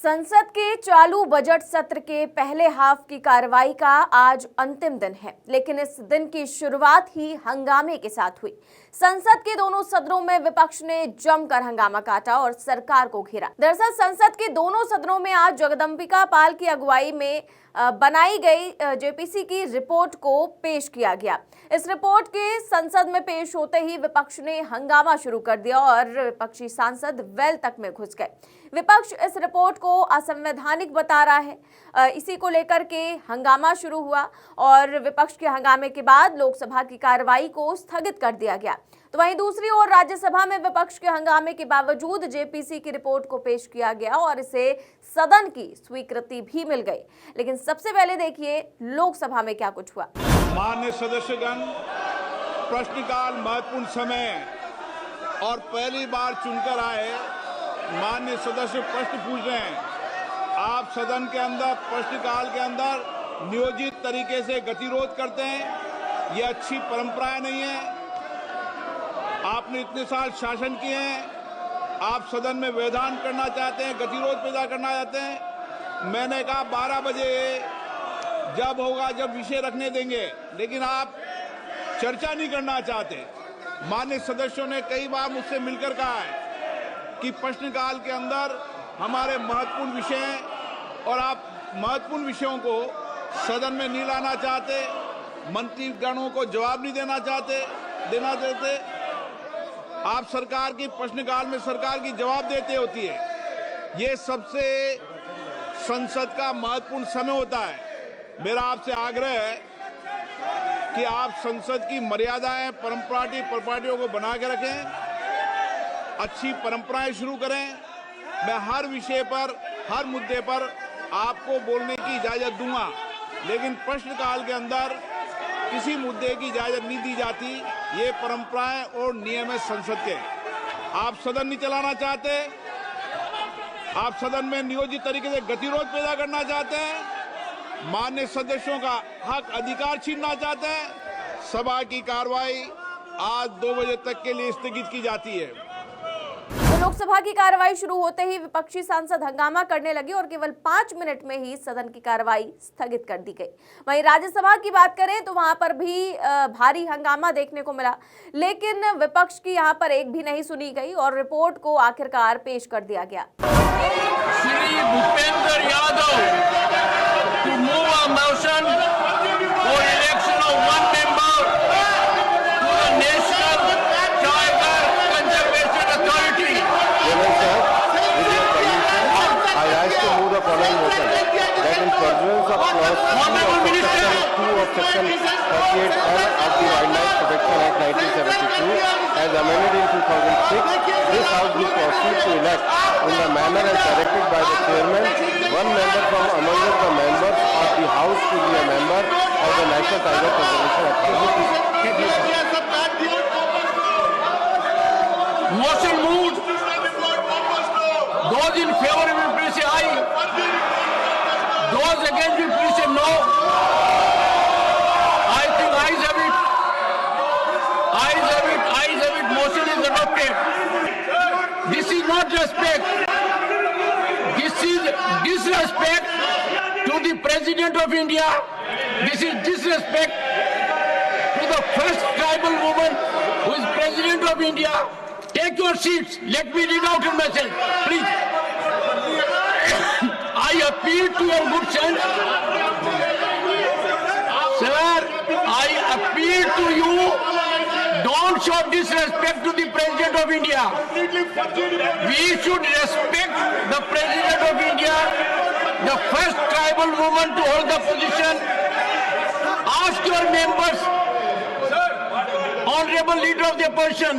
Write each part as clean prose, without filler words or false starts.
संसद के चालू बजट सत्र के पहले हाफ की कार्रवाई का आज अंतिम दिन है, लेकिन इस दिन की शुरुआत ही हंगामे के साथ हुई। संसद के दोनों सदनों में विपक्ष ने जमकर हंगामा काटा और सरकार को घेरा। दरअसल संसद के दोनों सदनों में आज जगदंबिका पाल की अगुवाई में बनाई गई जेपीसी की रिपोर्ट को पेश किया गया। इस रिपोर्ट के संसद में पेश होते ही विपक्ष ने हंगामा शुरू कर दिया और विपक्षी सांसद वेल तक में घुस गए। विपक्ष इस रिपोर्ट को असंवैधानिक बता रहा है। इसी को लेकर के हंगामा शुरू हुआ और विपक्ष के हंगामे के बाद लोकसभा की कार्रवाई को स्थगित कर दिया गया। तो वहीं दूसरी ओर राज्यसभा में विपक्ष के हंगामे के बावजूद जेपीसी की रिपोर्ट को पेश किया गया और इसे सदन की स्वीकृति भी मिल गई। लेकिन सबसे पहले देखिए लोकसभा में क्या कुछ हुआ। माननीय सदस्यगण, प्रश्नकाल महत्वपूर्ण समय है और पहली बार चुनकर आए माननीय सदस्य प्रश्न पूछ रहे हैं। आप सदन के अंदर प्रश्नकाल के अंदर नियोजित तरीके से गतिरोध करते हैं, ये अच्छी परंपराएं नहीं है। आपने इतने साल शासन किए हैं, आप सदन में व्यवधान करना चाहते हैं, गतिरोध पैदा करना चाहते हैं। मैंने कहा 12 बजे जब होगा, जब विषय रखने देंगे, लेकिन आप चर्चा नहीं करना चाहते। माननीय सदस्यों ने कई बार मुझसे मिलकर कहा है कि प्रश्नकाल के अंदर हमारे महत्वपूर्ण विषय हैं और आप महत्वपूर्ण विषयों को सदन में नहीं लाना चाहते, मंत्रीगणों को जवाब नहीं देना देते। आप सरकार की प्रश्नकाल में सरकार की जवाब देते होती है। ये सबसे संसद का महत्वपूर्ण समय होता है। मेरा आपसे आग्रह है कि आप संसद की मर्यादाएं, परंपराओं को बना के रखें, अच्छी परंपराएं शुरू करें। मैं हर विषय पर, हर मुद्दे पर आपको बोलने की इजाजत दूंगा, लेकिन प्रश्नकाल के अंदर किसी मुद्दे की इजाजत नहीं दी जाती। ये परंपराएं और नियम है संसद के। आप सदन नहीं चलाना चाहते, आप सदन में नियोजित तरीके से गतिरोध पैदा करना चाहते हैं, माननीय सदस्यों का हक अधिकार छीनना चाहते हैं। सभा की कार्रवाई आज 2 बजे तक के लिए स्थगित की जाती है। लोकसभा की कार्रवाई शुरू होते ही विपक्षी सांसद हंगामा करने लगे और केवल 5 मिनट में ही सदन की कार्रवाई स्थगित कर दी गई। वहीं राज्यसभा की बात करें तो वहां पर भी भारी हंगामा देखने को मिला, लेकिन विपक्ष की यहां पर एक भी नहीं सुनी गई और रिपोर्ट को आखिरकार पेश कर दिया गया। Shri Bhupendra Yadav to move a motion for election of one member to the National Tiger Conservation Authority. I rise to move the following motion that in pursuance of clause 2 of section 38(1) of the Wildlife Protection Act 1972 as amended in 2006, this House will proceed to elect in the manner as directed by the Chairman one member from among the members of the House to be a member of the National Tiger Conservation Authority. Motion moved. Those in favor will please say aye. Those against will please say no. I think ayes have it. Ayes have it. Ayes have it. Motion is adopted. This is not respect. This is disrespect to the President of India. This is disrespect to the first tribal woman who is President of India. Take your seats. Let me read out your message, please. I appeal to your good sense. Sir, I appeal to you. Don't show disrespect to the President of India. We should respect the President of India, the first tribal woman to hold the position. Ask your members, Honorable Leader of the Opposition,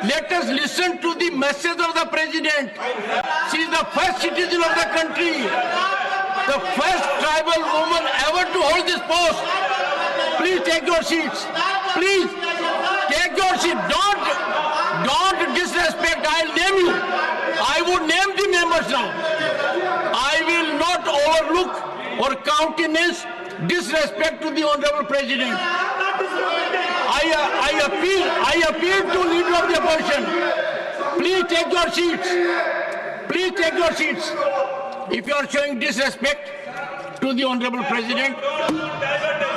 let us listen to the message of the President. She is the first citizen of the country, the first tribal woman ever to hold this post. Please take your seats. Please take your seat. Don't disrespect. I'll name you. I would name the members now. I will not overlook or countenance disrespect to the Honorable President. I appeal to Leader of the Opposition. Please take your seats. Please take your seats. If you are showing disrespect to the Honorable President,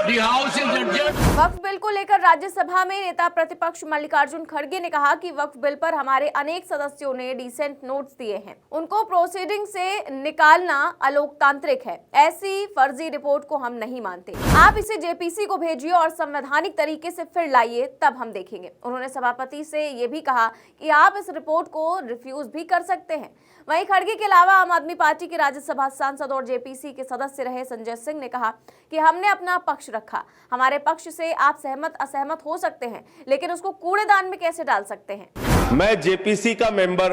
the House is adjourned. Waqf bill को लेकर राज्यसभा में नेता प्रतिपक्ष मल्लिकार्जुन खड़गे ने कहा कि वक्फ bill पर हमारे अनेक सदस्यों ने डिसेंट नोट्स दिए हैं, उनको प्रोसीडिंग से निकालना अलोकतांत्रिक है। ऐसी फर्जी रिपोर्ट को हम नहीं मानते। आप इसे जेपीसी को भेजिए और संवैधानिक तरीके से फिर लाइए, तब हम देखेंगे। उन्होंने सभापति से ये भी कहा कि आप इस रिपोर्ट को रिफ्यूज भी कर सकते हैं। वहीं खड़गे के अलावा आम आदमी पार्टी के राज्यसभा सांसद और जेपीसी के सदस्य रहे संजय सिंह ने कहा कि हमने अपना पक्ष रखा, हमारे पक्ष से आप सहमत असहमत हो सकते हैं, लेकिन उसको कूड़ेदान में कैसे डाल सकते हैं। मैं जेपीसी का मेंबर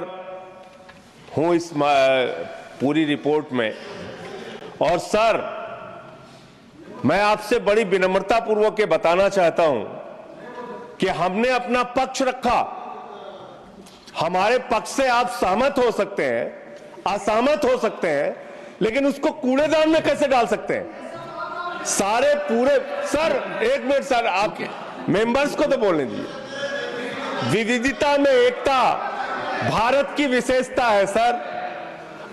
हूं इस पूरी रिपोर्ट में, और सर मैं आपसे बड़ी विनम्रता पूर्वक ये बताना चाहता हूं कि हमने अपना पक्ष रखा। हमारे पक्ष से आप सहमत हो सकते हैं, असहमत हो सकते हैं, लेकिन उसको कूड़ेदान में कैसे डाल सकते हैं? सारे पूरे सर एक मिनट सर, आप मेंबर्स को तो बोलने दीजिए। विविधता में एकता भारत की विशेषता है सर।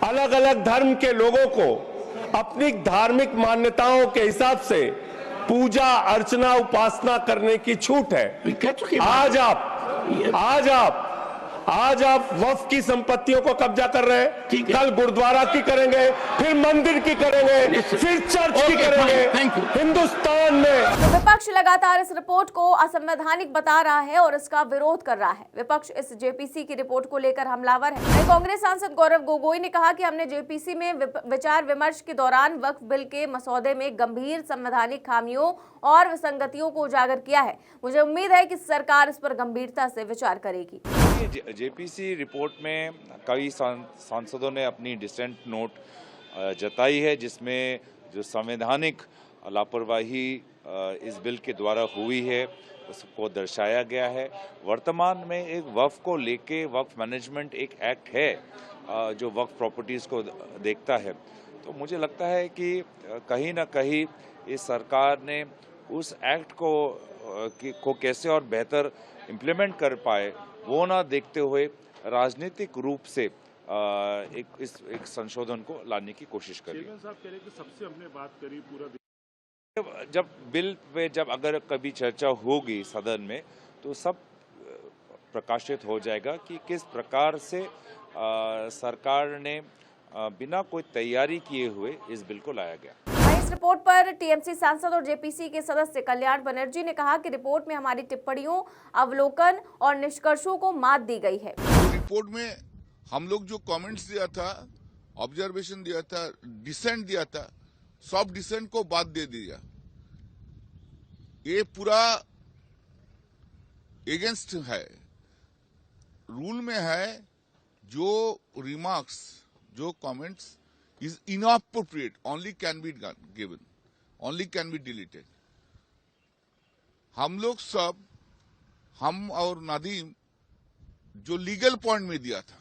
अलग अलग धर्म के लोगों को अपनी धार्मिक मान्यताओं के हिसाब से पूजा अर्चना उपासना करने की छूट है। आज आप वक्फ की संपत्तियों को कब्जा कर रहे हैं, कल गुरुद्वारा की करेंगे, फिर मंदिर की करेंगे, फिर चर्च की करेंगे। हिंदुस्तान में तो विपक्ष लगातार इस रिपोर्ट को असंवैधानिक बता रहा है और इसका विरोध कर रहा है। विपक्ष इस जेपीसी की रिपोर्ट को लेकर हमलावर है। कांग्रेस सांसद गौरव गोगोई ने कहा कि हमने जेपीसी में विचार विमर्श के दौरान वक्फ बिल के मसौदे में गंभीर संवैधानिक खामियों और विसंगतियों को उजागर किया है। मुझे उम्मीद है कि सरकार इस पर गंभीरता से विचार करेगी। जेपीसी रिपोर्ट में कई सांसदों ने अपनी डिसेंट नोट जताई है, जिसमें जो संवैधानिक लापरवाही इस बिल के द्वारा हुई है उसको दर्शाया गया है। वर्तमान में एक वक्फ को लेके वक्फ मैनेजमेंट एक एक्ट है जो वक्फ प्रॉपर्टीज़ को देखता है। तो मुझे लगता है कि कहीं ना कहीं इस सरकार ने उस एक्ट को कैसे और बेहतर इम्प्लीमेंट कर पाए वो ना देखते हुए राजनीतिक रूप से एक संशोधन को लाने की कोशिश करी। साहब कह रहे कि सबसे हमने बात करी पूरा। जब बिल पे जब अगर कभी चर्चा होगी सदन में तो सब प्रकाशित हो जाएगा कि किस प्रकार से सरकार ने बिना कोई तैयारी किए हुए इस बिल को लाया गया। इस रिपोर्ट पर टीएमसी सांसद और जेपीसी के सदस्य कल्याण बनर्जी ने कहा कि रिपोर्ट में हमारी टिप्पणियों, अवलोकन और निष्कर्षों को मात दी गई है। रिपोर्ट में हम लोग जो कमेंट्स दिया था, ऑब्जर्वेशन दिया था, डिसेंट दिया था, सब डिसेंट को बात दे दिया। ये पूरा एगेंस्ट है, रूल में है जो रिमार्क्स, जो comments is inappropriate only can be given, only can be deleted. हम लोग सब, हम और नदीम जो लीगल पॉइंट में दिया था,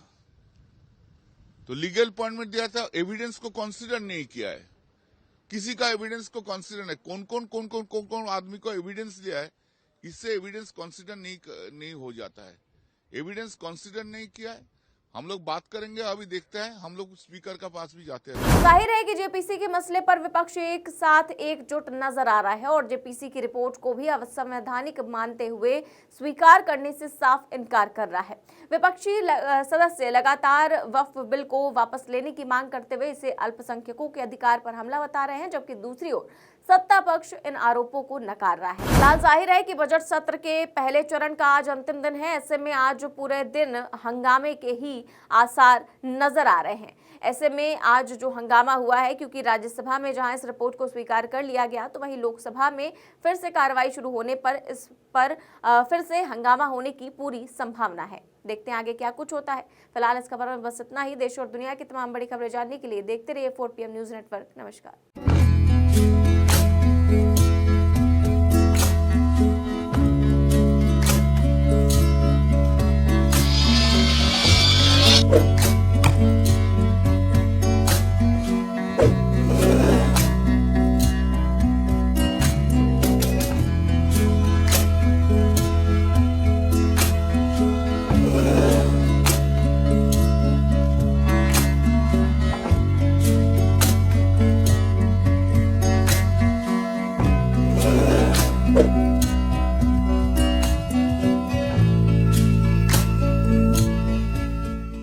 तो लीगल पॉइंट में दिया था, एविडेंस को कंसीडर नहीं किया है। किसी का एविडेंस को कंसीडर नहीं, कौन आदमी को एविडेंस दिया है, इससे एविडेंस कंसीडर नहीं हो जाता है। एविडेंस कंसीडर नहीं किया है, हम लोग बात करेंगे। अभी देखते हैं, हम लोग स्पीकर का पास भी जाते हैं। जाहिर है कि जेपीसी के मसले पर विपक्ष एक साथ एकजुट नजर आ रहा है और जेपीसी की रिपोर्ट को भी असंवैधानिक मानते हुए स्वीकार करने से साफ इनकार कर रहा है। विपक्षी सदस्य लगातार वक्फ बिल को वापस लेने की मांग करते हुए इसे अल्पसंख्यकों के अधिकार पर हमला बता रहे हैं, जबकि दूसरी ओर सत्ता पक्ष इन आरोपों को नकार रहा है। फिलहाल जाहिर है कि बजट सत्र के पहले चरण का आज अंतिम दिन है। ऐसे में आज पूरे दिन हंगामे के ही आसार नजर आ रहे हैं। ऐसे में आज जो हंगामा हुआ है, क्योंकि राज्यसभा में जहां इस रिपोर्ट को स्वीकार कर लिया गया, तो वहीं लोकसभा में फिर से कार्रवाई शुरू होने पर इस पर फिर से हंगामा होने की पूरी संभावना है। देखते हैं आगे क्या कुछ होता है। फिलहाल इस खबर में बस इतना ही। देश और दुनिया की तमाम बड़ी खबरें जानने के लिए देखते रहिए 4 PM न्यूज नेटवर्क। नमस्कार। है।